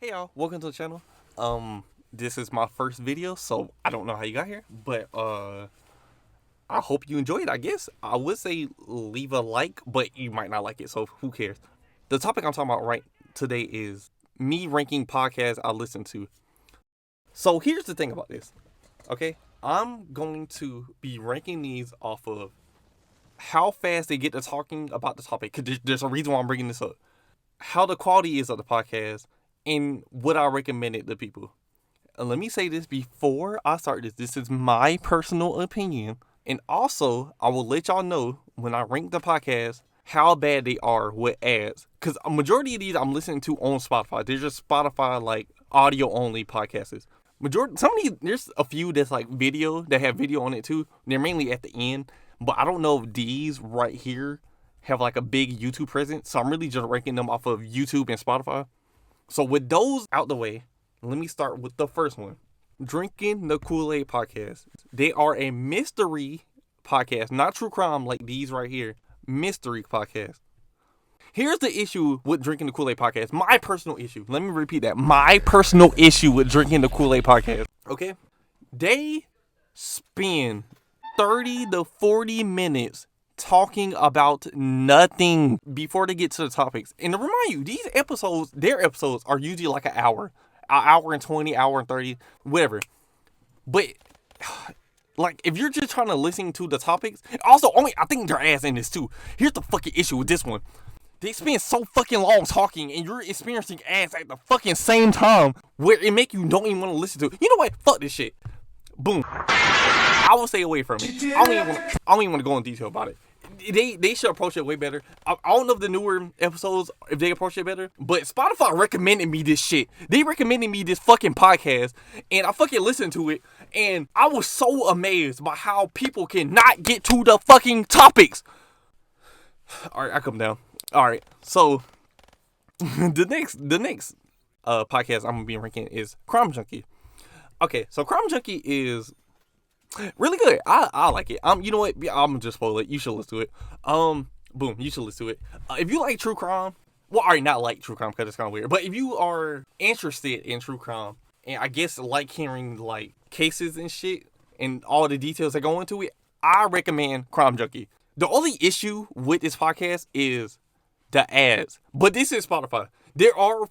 Hey y'all, welcome to the channel. This is my first video, so I don't know how you got here, but I hope you enjoy it. I guess I would say leave a like, but you might not like it, so who cares? The topic I'm talking about right today is me ranking podcasts I listen to. So here's the thing about this, okay? I'm going to be ranking these off of how fast they get to talking about the topic. Cause there's a reason why I'm bringing this up. How the quality is of the podcast, and what I recommend it to people. And let me say this before I start this. This is my personal opinion. And also, I will let y'all know when I rank the podcast how bad they are with ads. Because a majority of these I'm listening to on Spotify. They're just Spotify like audio only podcasts. Some of these, there's a few that's like video that have video on it too. They're mainly at the end. But I don't know if these right here have like a big YouTube presence. So I'm really just ranking them off of YouTube and Spotify. So with those out the way, let me start with the first one. Drinking the Kool-Aid podcast. They are a mystery podcast, not true crime like these right here. Mystery podcast. Here's the issue with Drinking the Kool-Aid podcast. My personal issue. Let me repeat that. My personal issue with Drinking the Kool-Aid podcast. Okay? They spend 30 to 40 minutes talking about nothing before they get to the topics. And to remind you, these episodes, their episodes are usually like an hour and 20, hour and 30, whatever. But like, if you're just trying to listen to the topics, also, I think they're ass in this too. Here's the fucking issue with this one. They spend so fucking long talking, and you're experiencing ass at the fucking same time, where it make you don't even want to listen to it. You know what? Fuck this shit. Boom. I will stay away from it. I don't even want to go in detail about it. They should approach it way better. I don't know if the newer episodes, if they approach it better, but Spotify recommended me this shit. They recommended me this fucking podcast, and I fucking listened to it, and I was so amazed by how people cannot get to the fucking topics. Alright, I come down. Alright, so the next podcast I'm gonna be ranking is Crime Junkie. Okay, so Crime Junkie is really good. I like it. You know what? I'm gonna just spoil it. You should listen to it. Boom. You should listen to it. If you like true crime, well, alright, not like true crime because it's kind of weird. But if you are interested in true crime, and I guess like hearing like cases and shit and all the details that go into it, I recommend Crime Junkie. The only issue with this podcast is the ads. But this is Spotify. There are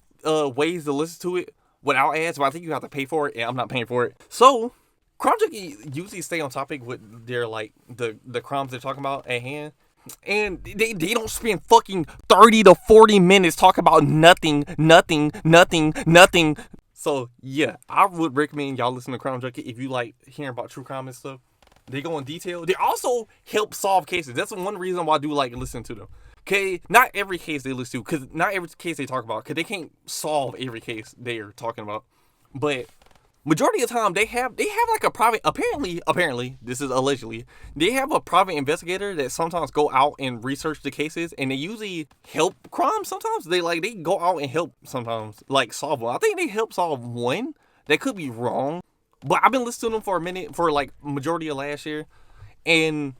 ways to listen to it without ads, but I think you have to pay for it, and I'm not paying for it. So Crime Junkie usually stay on topic with their like the crimes they're talking about at hand. And they don't spend fucking 30 to 40 minutes talking about nothing. So yeah, I would recommend y'all listen to Crime Junkie if you like hearing about true crime and stuff. They go in detail. They also help solve cases. That's one reason why I do like listening to them. Okay, not every case they listen to, because not every case they talk about, because they can't solve every case they're talking about. But majority of the time, they have like a private, apparently, this is allegedly, they have a private investigator that sometimes go out and research the cases, and they usually help crimes sometimes. They go out and help sometimes, like, solve one. I think they help solve one. That could be wrong. But I've been listening to them for a minute, for like majority of last year. And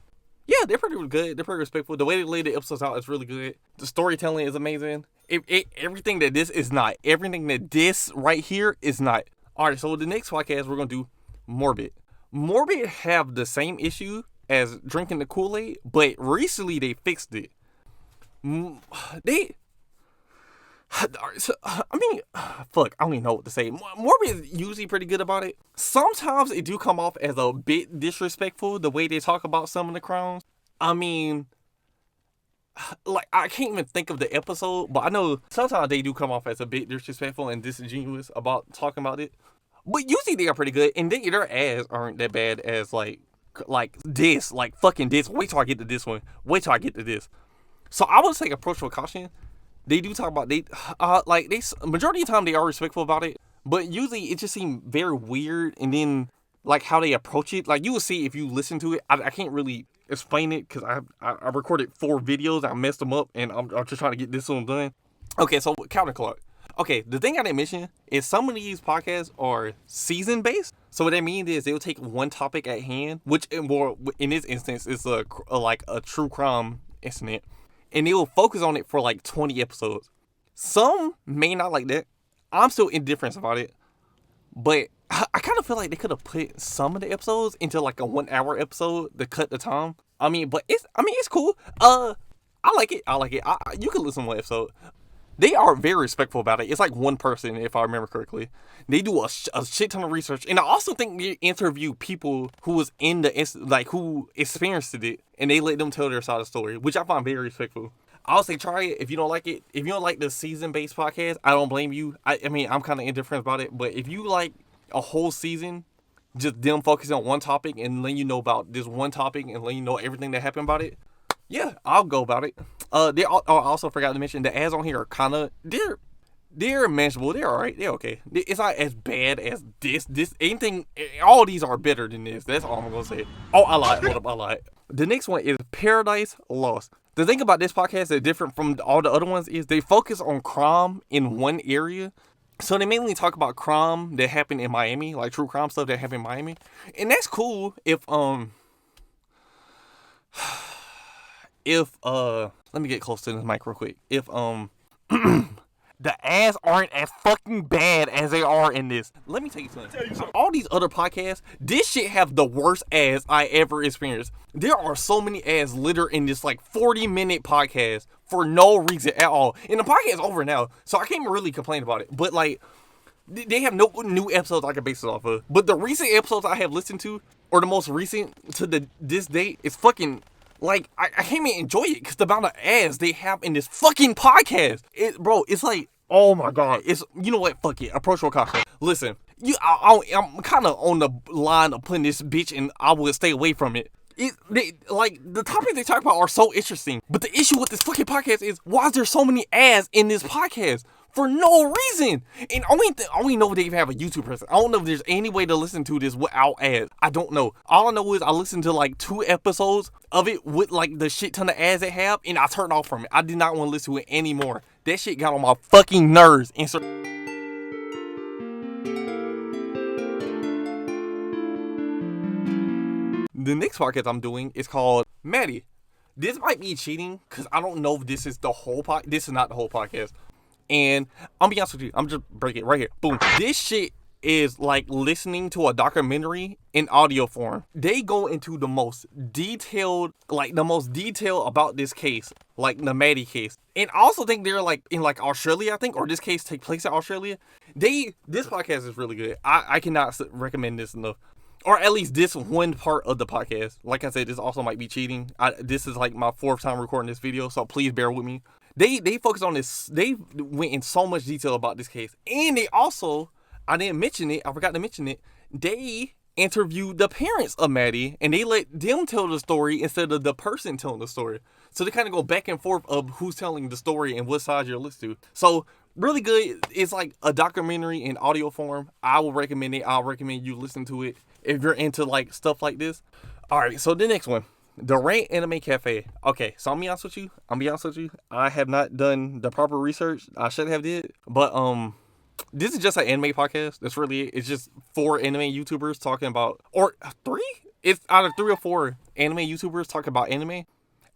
yeah, they're pretty good. They're pretty respectful. The way they lay the episodes out is really good. The storytelling is amazing. Everything that this is not. Everything that this right here is not. Alright, so the next podcast we're going to do Morbid. Morbid have the same issue as Drinking the Kool-Aid, but recently they fixed it. I don't even know what to say. Morbid is usually pretty good about it. Sometimes it do come off as a bit disrespectful, the way they talk about some of the crimes. I mean, like, I can't even think of the episode, but I know sometimes they do come off as a bit disrespectful and disingenuous about talking about it. But usually they are pretty good, and their ads aren't that bad as like this, like fucking this. Wait till I get to this one. Wait till I get to this. So I would say approach with caution. They do talk about majority of the time they are respectful about it, but usually it just seems very weird. And then like how they approach it, like you will see if you listen to it. I can't really explain it because I recorded 4 videos. I messed them up, and I'm just trying to get this one done. Okay, so counter clock. Okay, the thing I didn't mention is some of these podcasts are season based. So what that means is they'll take one topic at hand, which in this instance is a true crime incident, and they will focus on it for like 20 episodes. Some may not like that. I'm still indifferent about it. But I kind of feel like they could have put some of the episodes into like a 1 hour episode to cut the time. But it's cool. I like it. You can listen to one episode. They are very respectful about it. It's like one person, if I remember correctly. They do a shit ton of research, and I also think they interview people who was in who experienced it, and they let them tell their side of the story, which I find very respectful. I'll say try it if you don't like it. If you don't like the season-based podcast, I don't blame you. I'm kind of indifferent about it, but if you like a whole season, just them focusing on one topic and letting you know about this one topic and letting you know everything that happened about it, yeah, I'll go about it. I also forgot to mention the ads on here are kind of they're manageable. They're alright. They're okay. It's not as bad as this. Anything. All these are better than this. That's all I'm gonna say. Oh, I lied. Hold up, I lied. The next one is Paradise Lost. The thing about this podcast that's different from all the other ones is they focus on crime in one area. So they mainly talk about crime that happened in Miami, like true crime stuff that happened in Miami, and that's cool. If let me get close to this mic real quick. If the ads aren't as fucking bad as they are in this. Let me tell you something. All these other podcasts, this shit have the worst ads I ever experienced. There are so many ads littered in this like 40-minute podcast for no reason at all. And the podcast is over now, so I can't really complain about it. But like, they have no new episodes I can base it off of. But the recent episodes I have listened to, or the most recent to this date, is fucking... Like, I can't even enjoy it because the amount of ads they have in this fucking podcast. It's like, oh my God. You know what? Fuck it. Approach your caution. Listen, I'm kind of on the line of putting this bitch and I will stay away from it. The topics they talk about are so interesting. But the issue with this fucking podcast is, why is there so many ads in this podcast? For no reason. And I only know they even have a YouTube person. I don't know if there's any way to listen to this without ads. I don't know. All I know is I listened to like 2 episodes of it with like the shit ton of ads they have, and I turned off from it. I did not want to listen to it anymore. That shit got on my fucking nerves. And so the next podcast I'm doing is called Maddie. This might be cheating because I don't know if this is the whole This is not the whole podcast. And I'll be honest with you, I'm just break it right here. Boom. This shit is like listening to a documentary in audio form. They go into the most detail about this case, like the Maddie case. And I also think they're like in like Australia, I think, or this case take place in Australia. This podcast is really good. I cannot recommend this enough. Or at least this one part of the podcast. Like I said, this also might be cheating. This is like my 4th time recording this video, so please bear with me. They focus on this. They went in so much detail about this case. And they also, I forgot to mention it, they interviewed the parents of Maddie, and they let them tell the story instead of the person telling the story. So they kind of go back and forth of who's telling the story and what side you're listening to. So really good. It's like a documentary in audio form. I will recommend it. I'll recommend you listen to it if you're into like stuff like this. All right, so the next one. The Rant Anime Cafe. Okay, so I'm be honest with you. I have not done the proper research. I should have did. But this is just an anime podcast. That's really it. It's just 4 anime YouTubers talking about, or 3? It's out of 3 or 4 anime YouTubers talking about anime.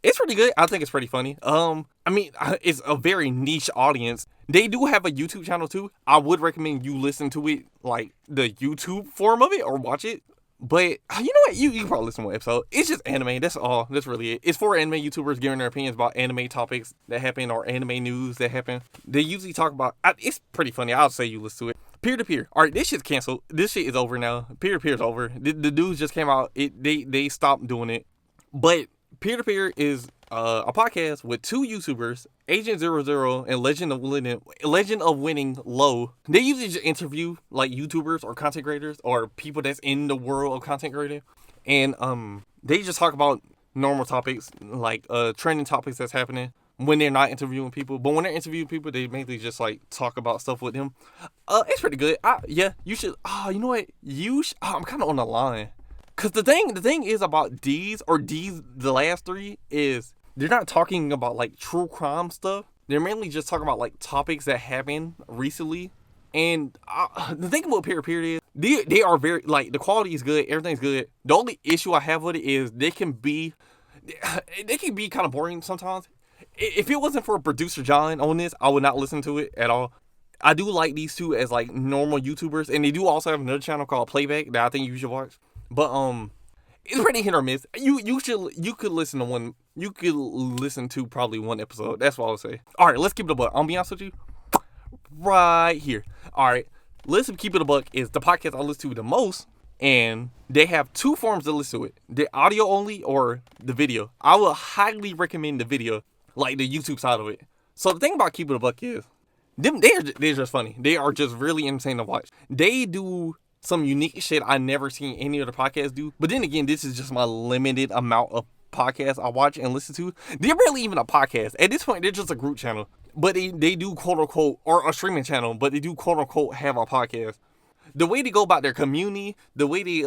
It's pretty good. I think it's pretty funny. It's a very niche audience. They do have a YouTube channel too. I would recommend you listen to it, like the YouTube form of it, or watch it. But you know what? You can probably listen to one episode. It's just anime. That's all. That's really it. It's 4 anime YouTubers giving their opinions about anime topics that happen or anime news that happen. They usually talk about... It's pretty funny. I'll say you listen to it. Peer-to-peer. All right, this shit's canceled. This shit is over now. Peer-to-peer is over. The news just came out. They stopped doing it. But Peer-to-peer is a podcast with 2 YouTubers, Agent 00 and Legend of Winning Low. They usually just interview like YouTubers or content creators or people that's in the world of content creating, and they just talk about normal topics like trending topics that's happening when they're not interviewing people. But when they're interviewing people, they mainly just like talk about stuff with them. It's pretty good. You should. You know what? I'm kind of on the line. Cause the thing is about the last 3 is they're not talking about like true crime stuff. They're mainly just talking about like topics that happened recently. And the thing about Peer-to-peer is they are very like the quality is good, everything's good. The only issue I have with it is they can be kind of boring sometimes. If it wasn't for producer John on this, I would not listen to it at all. I do like these two as like normal YouTubers, and they do also have another channel called Playback that I think you should watch. But it's pretty hit or miss. You could listen to one. You could listen to probably one episode. That's what I would say. All right, let's keep it a buck. I'll be honest with you. Right here. All right, listen. Keep it a buck is the podcast I listen to the most, and they have two forms to listen to it: the audio only or the video. I would highly recommend the video, like the YouTube side of it. So the thing about Keep It a Buck is, they're just funny. They are just really insane to watch. They do some unique shit I never seen any other podcasts do. But then again, this is just my limited amount of podcasts I watch and listen to. They're barely even a podcast. At this point, they're just a group channel. But they do quote unquote, or a streaming channel, but they do quote unquote have a podcast. The way they go about their community, the way they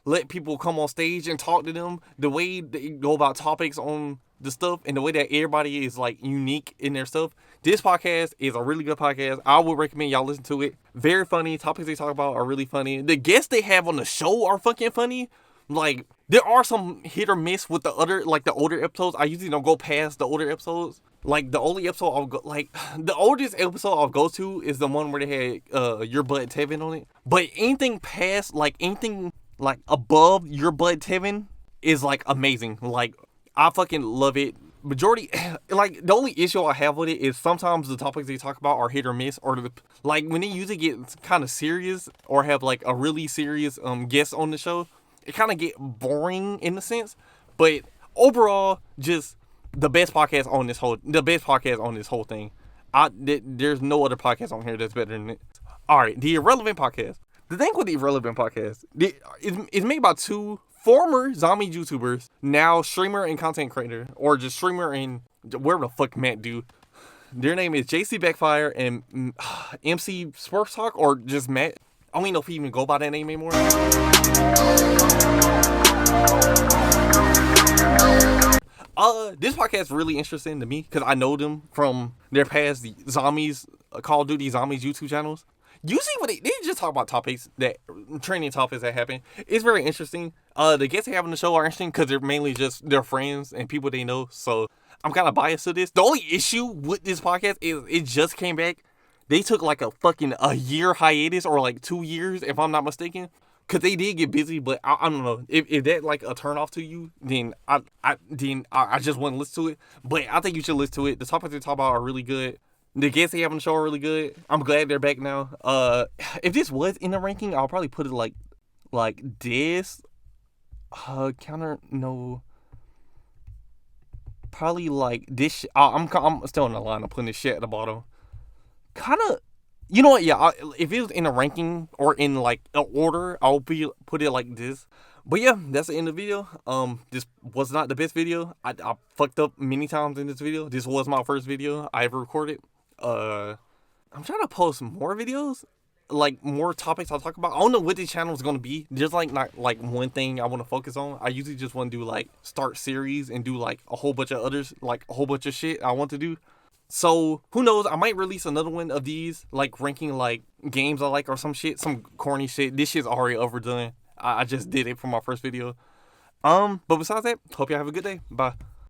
let people come on stage and talk to them, the way they go about topics on the stuff, and the way that everybody is like unique in their stuff. This podcast is a really good podcast. I would recommend y'all listen to it. Very funny. Topics they talk about are really funny. The guests they have on the show are fucking funny. Like, there are some hit or miss with the other, like the older episodes. I usually don't go past the older episodes. Like, the only episode I'll go, like, the oldest episode I'll go to is the one where they had Your Bud Tevin on it. But anything past, like, anything, like, above Your Bud Tevin is, like, amazing. Like, I fucking love it. Majority, like, the only issue I have with it is sometimes the topics they talk about are hit or miss, or like when they usually get kind of serious or have like a really serious guest on the show, it kind of get boring in a sense. But overall, just the best podcast on this whole thing. There's no other podcast on here that's better than it. All right, the Irrelevant Podcast. The thing with the Irrelevant Podcast, it's made by two former zombie YouTubers, now streamer and content creator, or just streamer and whatever the fuck Matt do. Their name is JC Backfire and MC Sports Talk, or just Matt. I don't even know if he even go by that name anymore. This podcast is really interesting to me because I know them from their past Zombies, Call of Duty Zombies YouTube channels. Usually when they just talk about training topics that happen. It's very interesting. The guests they have on the show are interesting because they're mainly just their friends and people they know. So I'm kind of biased to this. The only issue with this podcast is it just came back. They took like a year hiatus, or like 2 years if I'm not mistaken. Cause they did get busy, but I don't know if that like a turn off to you, then I just wouldn't listen to it. But I think you should listen to it. The topics they talk about are really good. The guests they have on the show are really good. I'm glad they're back now. If this was in the ranking, I'll probably put it like this. Probably like this. I'm still on the line of putting this shit at the bottom. Kind of. You know what? Yeah, if it was in a ranking or in like an order, I'll put it like this. But yeah, that's the end of the video. This was not the best video. I fucked up many times in this video. This was my first video I ever recorded. I'm trying to post more videos, like more topics I'll talk about. I don't know what this channel is gonna be. There's like not like one thing I want to focus on. I usually just want to do like start series and do like a whole bunch of others, like a whole bunch of shit I want to do. So, who knows, I might release another one of these, like, ranking, like, games I like or some shit, some corny shit. This shit's already overdone. I just did it for my first video. But besides that, hope y'all have a good day. Bye.